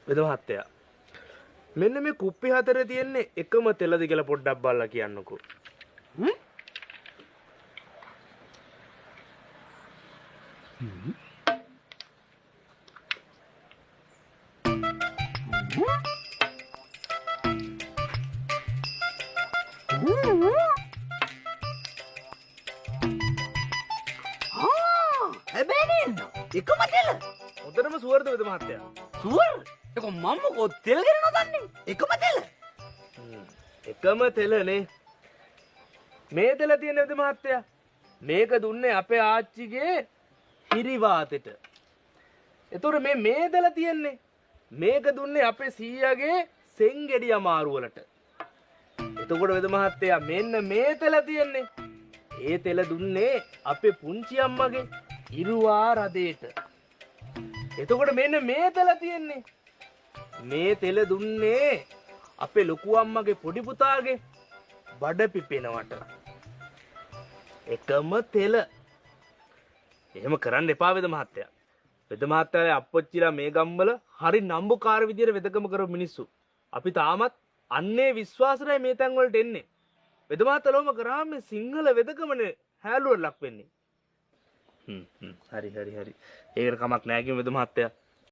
වෙද මහත්තයා මෙන්න මේ කුප්පි හතරේ තියෙන්නේ එකම තෙලද කියලා පොඩ්ඩක් බලලා කියන්නකෝ. එකම තෙල. හොඳටම සුවර්ද වෙද මහත්තයා? සුවර්. ඒක මම මොකෝ තෙල් ගෙන නොදන්නේ. එකම තෙල. එකම තෙලනේ. මේ තෙල තියෙන වෙද මහත්තයා? මේක දුන්නේ අපේ ආච්චිගේ හිරිවාතෙට. එතකොට මේ තෙල තියෙන්නේ මේක දුන්නේ අපේ සීයාගේ සෙන්ගෙඩි අමාරු වලට. එතකොට වෙද මහත්තයා මෙන්න මේ තෙල තියෙන්නේ. ඒ තෙල දුන්නේ අපේ පුංචි අම්මගේ ඉරුවා රදේට. එතකොට මෙන්න මේ තෙල තියෙන්නේ. මේ තෙල දුන්නේ අපේ ලොකු අම්මගේ පොඩි පුතාගේ බඩ පිපෙනවට. එකම තෙල. එහෙම කරන්න එපා වෙද මහත්තයා. වෙද මහත්තයාගේ අප්පච්චිලා මේ ගම්වල හරි නම්බුකාර විදියට වෙදකම කරපු මිනිස්සු. අපි තාමත් අන්නේ විශ්වාසරයි මේ තැන් වලට එන්නේ. වෙද මහත්තයා ලෝම කරාම මේ සිංහල වෙදකමනේ හැලුවට ලක් වෙන්නේ. හරි. ඒකට කමක් නැහැ කියමු වෙද මහත්තයා.